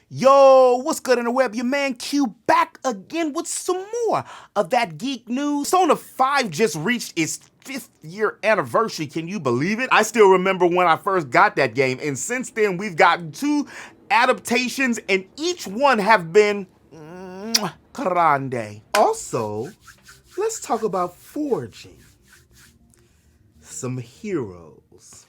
Yo, what's good in the web? Your man Q back again with some more of that geek news. Persona 5 just reached its 5th year anniversary. Can you believe it? I still remember when I first got that game, and since then we've gotten 2 adaptations, and each one have been grande. Also, let's talk about forging some heroes.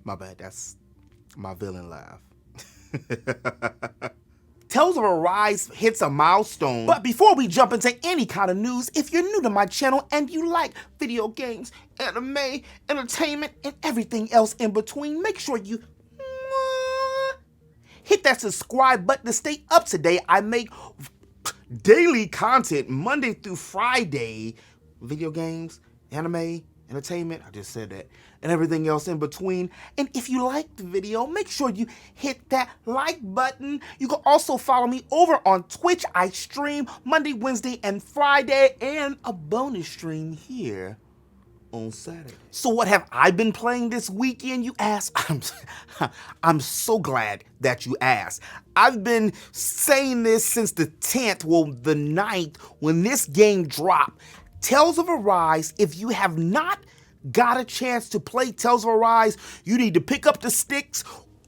My bad, that's my villain laugh. Tales of Arise hits a milestone. But before we jump into any kind of news, if you're new to my channel and you like video games, anime, entertainment, and everything else in between, make sure you hit that subscribe button to stay up to date. I make daily content Monday through Friday, video games, anime, entertainment, I just said that, and everything else in between. And if you like the video, make sure you hit that like button. You can also follow me over on Twitch. I stream Monday, Wednesday, and Friday, and a bonus stream here on Saturday. So what have I been playing this weekend, you ask? I'm so glad that you asked. I've been saying this since the 10th, well, the 9th, when this game dropped. Tales of Arise, if you have not got a chance to play Tales of Arise, you need to pick up the sticks,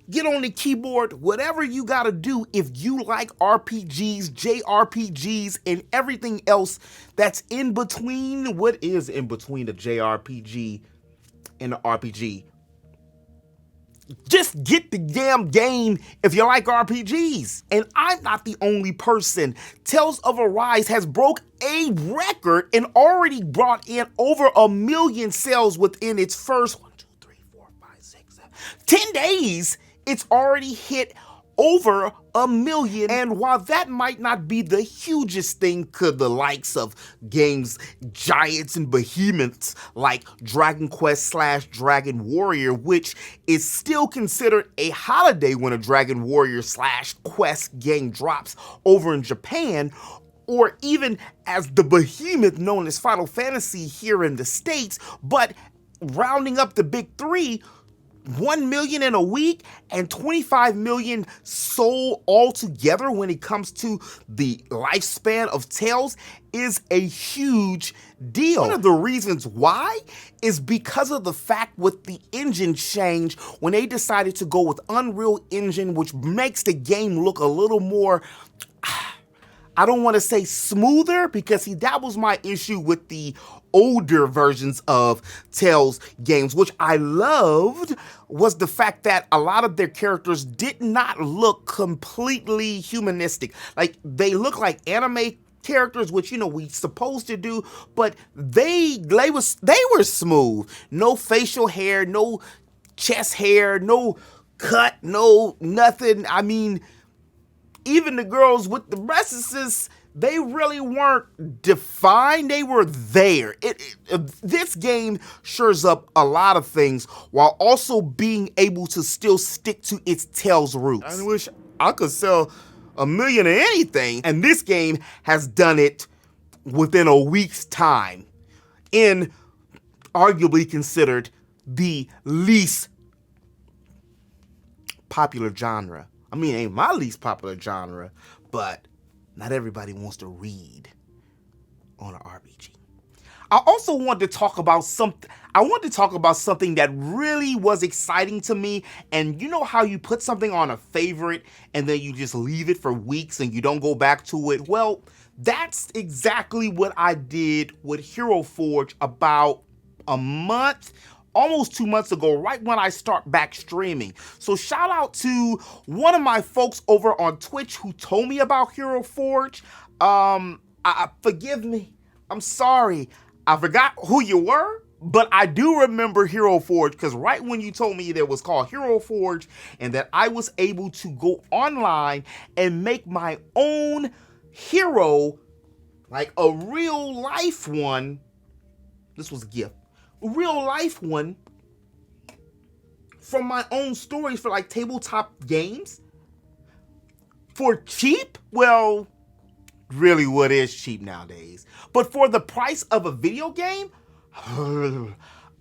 get on the keyboard, whatever you gotta do if you like RPGs, JRPGs, and everything else that's in between. What is in between the JRPG and the RPG? Just get the damn game if you like RPGs. And I'm not the only person. Tales of Arise has broke a record and already brought in over 1 million sales within its first 10 days. It's already hit over 1 million. And while that might not be the hugest thing to the likes of games giants and behemoths like Dragon Quest / Dragon Warrior, which is still considered a holiday when a Dragon Warrior / Quest game drops over in Japan, or even as the behemoth known as Final Fantasy here in the States, but rounding up the big 3, 1 million in a week and 25 million sold altogether when it comes to the lifespan of Tales is a huge deal. One of the reasons why is because of the fact with the engine change when they decided to go with Unreal Engine, which makes the game look a little more, I don't want to say smoother, because see, that was my issue with the older versions of Tales games, which I loved, was the fact that a lot of their characters did not look completely humanistic. Like, they look like anime characters, which, you know, we supposed to do, but they were smooth. No facial hair, no chest hair, no cut, no nothing. I mean, even the girls with the breasts, they really weren't defined, they were there. This game shores up a lot of things while also being able to still stick to its Tales roots. I wish I could sell 1 million of anything, and this game has done it within a week's time in arguably considered the least popular genre. I mean, it ain't my least popular genre, but not everybody wants to read on an RPG. I also wanted to talk about something. I wanted to talk about something that really was exciting to me. And you know how you put something on a favorite and then you just leave it for weeks and you don't go back to it? Well, that's exactly what I did with Hero Forge about a month, almost 2 months ago, right when I start back streaming. So shout out to one of my folks over on Twitch who told me about Hero Forge. Forgive me, I'm sorry. I forgot who you were, but I do remember Hero Forge, because right when you told me that it was called Hero Forge and that I was able to go online and make my own hero, like a real life one, This was a gift. A real life one from my own stories for like tabletop games. For cheap? Well, really, what is cheap nowadays? But for the price of a video game,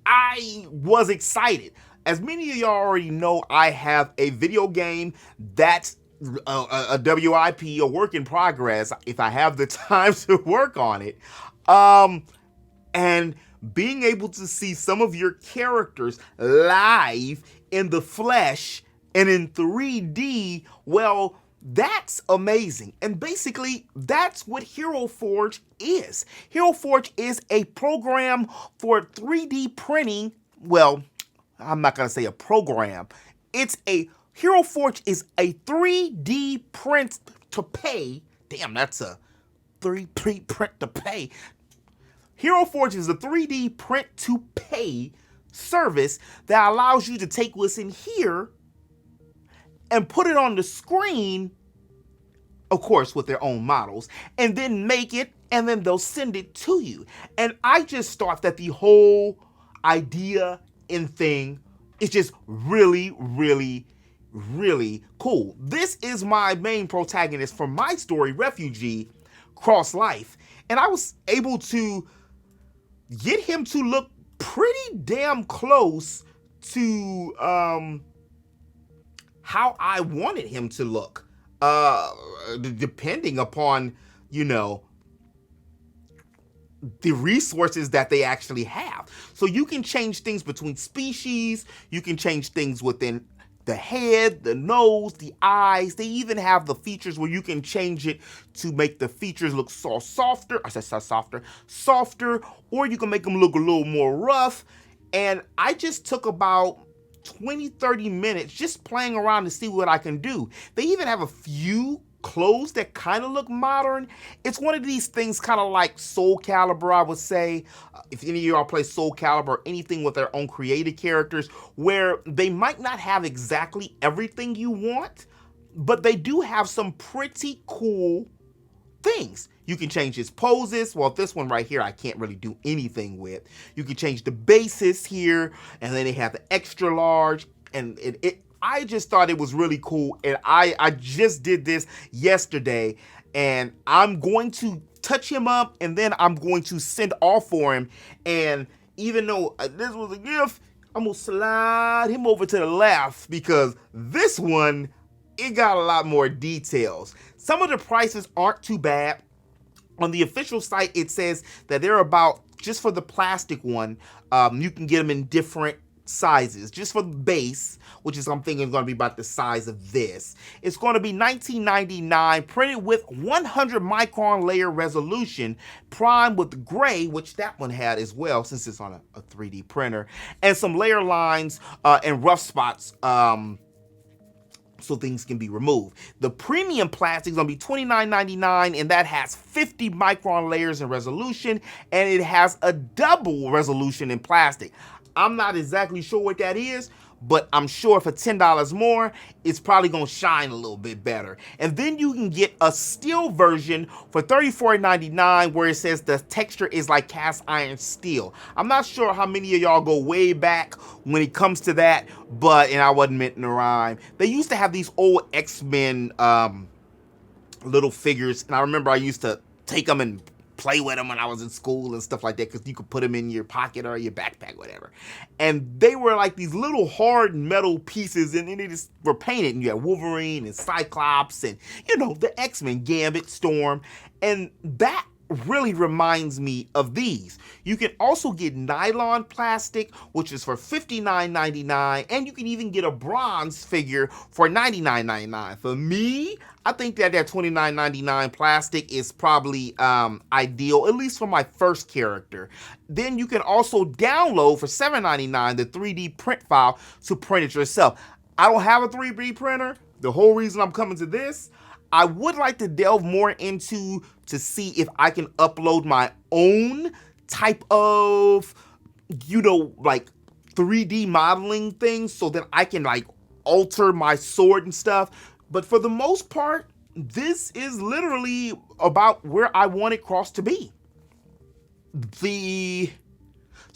I was excited. As many of y'all already know, I have a video game that's a WIP, a work in progress, if I have the time to work on it. And being able to see some of your characters live in the flesh and in 3D, well, that's amazing. And basically, that's what Hero Forge is. Hero Forge is a program for 3D printing. Well, I'm not going to say a program. Hero Forge is a 3D print to pay. Damn, that's a 3D print to pay. Hero Forge is a 3D print to pay service that allows you to take what's in here and put it on the screen, of course, with their own models, and then make it, and then they'll send it to you. And I just thought that the whole idea and thing is just really, really, really cool. This is my main protagonist from my story, Refugee Cross Life. And I was able to get him to look pretty damn close to how I wanted him to look, depending upon, you know, the resources that they actually have. So you can change things between species, you can change things within the head, the nose, the eyes. They even have the features where you can change it to make the features look softer, or you can make them look a little more rough. And I just took about 20-30 minutes just playing around to see what I can do. They even have a few clothes that kind of look modern. It's one of these things kind of like Soul Calibur, I would say. If any of y'all play Soul Calibur or anything with their own created characters, where they might not have exactly everything you want, but they do have some pretty cool things. You can change his poses. Well, this one right here, I can't really do anything with. You can change the bases here, and then they have the extra large, and I just thought it was really cool, and I just did this yesterday, and I'm going to touch him up, and then I'm going to send off for him, and even though this was a gift, I'm going to slide him over to the left, because this one, it got a lot more details. Some of the prices aren't too bad. On the official site, it says that they're about, just for the plastic one, you can get them in different sizes. Just for the base, which is I'm thinking is going to be about the size of this, it's going to be $19.99, printed with 100 micron layer resolution, primed with gray, which that one had as well since it's on a 3D printer, and some layer lines and rough spots so things can be removed. The premium plastic is going to be $29.99, and that has 50 micron layers in resolution, and it has a double resolution in plastic. I'm not exactly sure what that is, but I'm sure for $10 more, it's probably going to shine a little bit better. And then you can get a steel version for $34.99, where it says the texture is like cast iron steel. I'm not sure how many of y'all go way back when it comes to that, and I wasn't meant to rhyme. They used to have these old X-Men little figures, and I remember I used to take them and play with them when I was in school and stuff like that, because you could put them in your pocket or your backpack, whatever. And they were like these little hard metal pieces, and they just were painted, and you had Wolverine and Cyclops and, you know, the X-Men, Gambit, Storm, and that really reminds me of these. You can also get nylon plastic, which is for $59.99, and you can even get a bronze figure for $99.99. For me, I think that $29.99 plastic is probably ideal, at least for my first character. Then you can also download for $7.99 the 3D print file to print it yourself. I don't have a 3D printer. The whole reason I'm coming to this, I would like to delve more into to see if I can upload my own type of, you know, like 3D modeling things so that I can like alter my sword and stuff. But for the most part, this is literally about where I wanted Cross to be. The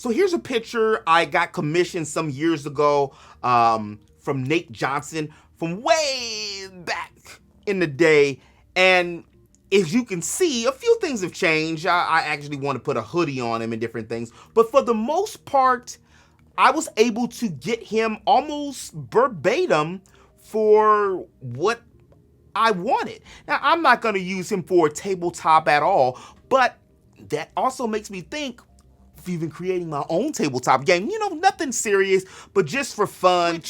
So here's a picture I got commissioned some years ago from Nate Johnson from way back in the day. And as you can see, a few things have changed. I actually want to put a hoodie on him and different things. But for the most part, I was able to get him almost verbatim for what I wanted. Now, I'm not going to use him for a tabletop at all, but that also makes me think of even creating my own tabletop game. You know, nothing serious, but just for fun.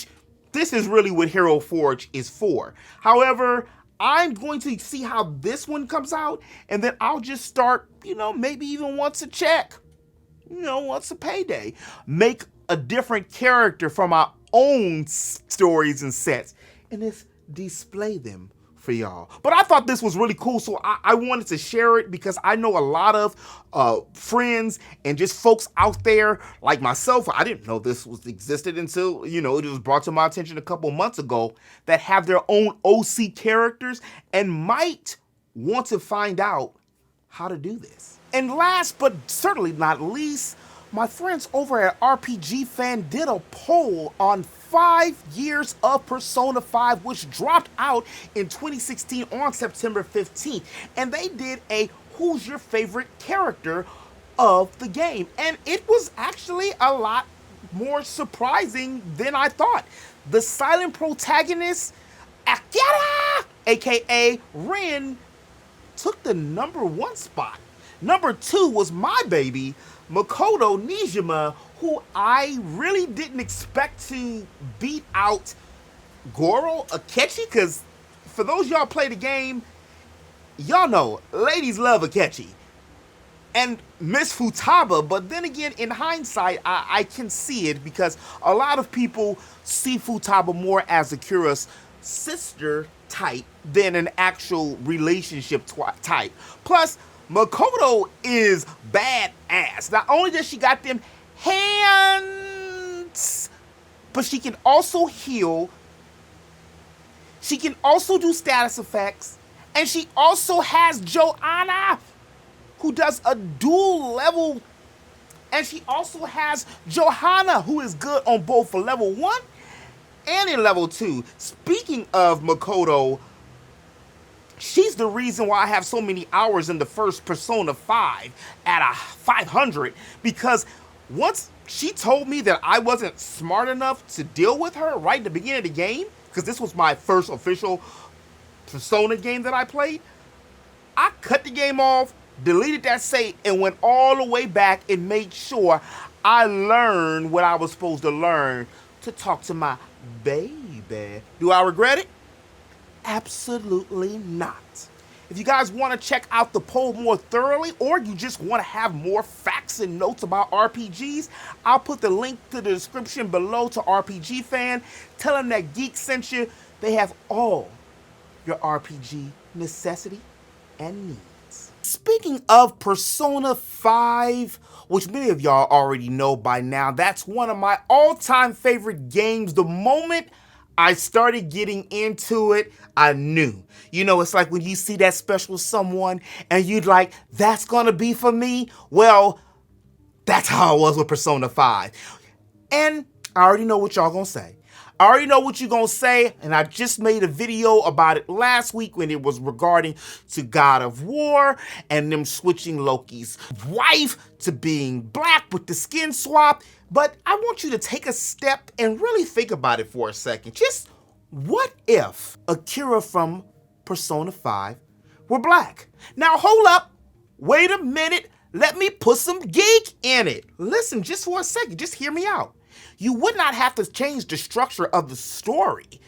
This is really what Hero Forge is for. However, I'm going to see how this one comes out, and then I'll just start, you know, maybe even once a check, you know, once a payday, make a different character from my own stories and sets, and just display them for y'all. But I thought this was really cool, so I wanted to share it because I know a lot of friends and just folks out there like myself. I didn't know this existed until, you know, it was brought to my attention a couple months ago, that have their own OC characters and might want to find out how to do this. And last but certainly not least, my friends over at RPGFan did a poll on 5 years of Persona 5, which dropped out in 2016 on September 15th. And they did a who's your favorite character of the game. And it was actually a lot more surprising than I thought. The silent protagonist, Akira, aka Rin, took the #1 spot. #2 was my baby, Makoto Nijima, who I really didn't expect to beat out Goro Akechi, because for those y'all play the game, y'all know ladies love Akechi. And Miss Futaba, but then again, in hindsight, I can see it because a lot of people see Futaba more as Akira's sister type than an actual relationship type. Plus, Makoto is badass. Not only does she got them hands, but she can also heal. She can also do status effects. And she also has Joanna, who does a dual level. And she also has Johanna, who is good on both for level 1 and in level 2. Speaking of Makoto, she's the reason why I have so many hours in the first Persona 5 at a 500, because once she told me that I wasn't smart enough to deal with her right at the beginning of the game, because this was my first official Persona game that I played, I cut the game off, deleted that save, and went all the way back and made sure I learned what I was supposed to learn to talk to my baby. Do I regret it? Absolutely not. If you guys want to check out the poll more thoroughly, or you just want to have more facts and notes about RPGs, I'll put the link to the description below to RPGFan. Tell them that Geek sent you. They have all your RPG necessity and needs. Speaking of Persona 5, which many of y'all already know by now, that's one of my all-time favorite games. The moment I started getting into it, I knew. You know, it's like when you see that special someone and you'd like, that's gonna be for me. Well, that's how I was with Persona 5. And I already know what y'all gonna say. I already know what you're gonna say, and I just made a video about it last week when it was regarding to God of War and them switching Loki's wife to being black with the skin swap. But I want you to take a step and really think about it for a second. Just what if Akira from Persona 5 were black? Now hold up, wait a minute, let me put some geek in it. Listen just for a second, just hear me out. You would not have to change the structure of the story.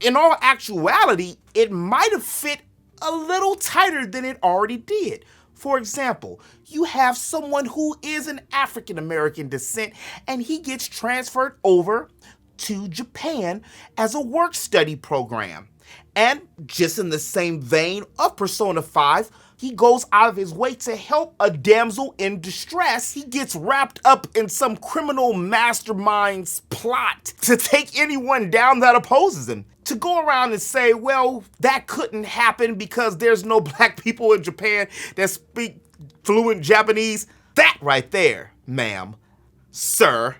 In all actuality, it might have fit a little tighter than it already did. For example, you have someone who is an African American descent and he gets transferred over to Japan as a work study program. And just in the same vein of Persona 5, he goes out of his way to help a damsel in distress. He gets wrapped up in some criminal mastermind's plot to take anyone down that opposes him. To go around and say, well, that couldn't happen because there's no black people in Japan that speak fluent Japanese, that right there, ma'am, sir,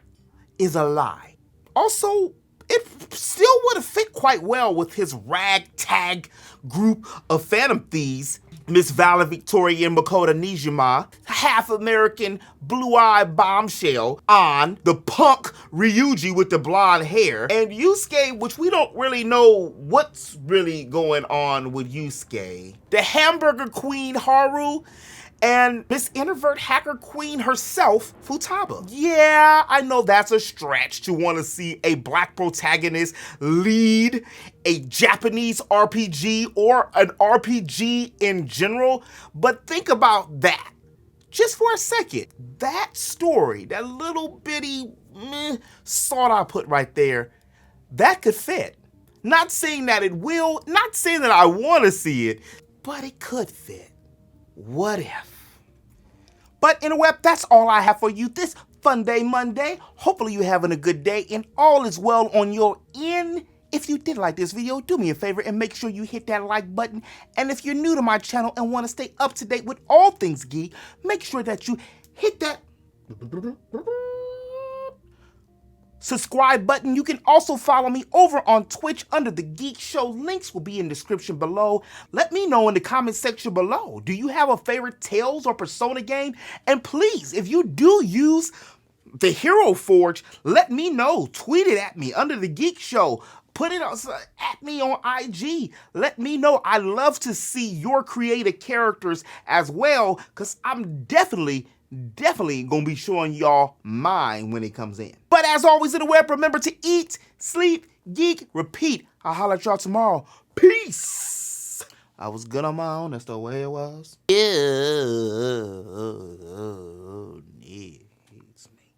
is a lie. Also, it still would have fit quite well with his ragtag group of Phantom Thieves. Miss Vala Victoria Makoto Nijima, half-American blue-eyed bombshell on the punk Ryuji with the blonde hair, and Yusuke, which we don't really know what's really going on with Yusuke. The hamburger queen Haru, and Miss Introvert Hacker Queen herself, Futaba. Yeah, I know that's a stretch to want to see a black protagonist lead a Japanese RPG or an RPG in general, but think about that. Just for a second, that story, that little bitty salt I put right there, that could fit. Not saying that it will, not saying that I want to see it, but it could fit. What if? But in a web, that's all I have for you this Funday Monday. Hopefully you're having a good day and all is well on your end. If you did like this video, do me a favor and make sure you hit that like button. And if you're new to my channel and want to stay up to date with all things geek, make sure that you hit that subscribe button. You can also follow me over on Twitch under the Geek Show. Links will be in the description below. Let me know in the comment section below. Do you have a favorite Tales or Persona game? And please, if you do use the Hero Forge, let me know. Tweet it at me under the Geek Show. Put it at me on IG. Let me know. I love to see your creative characters as well, because I'm definitely gonna be showing y'all mine when it comes in. But as always in the web, remember to eat, sleep, geek, repeat. I'll holler at y'all tomorrow. Peace. I was good on my own. That's the way it was. Yeah. Needs me.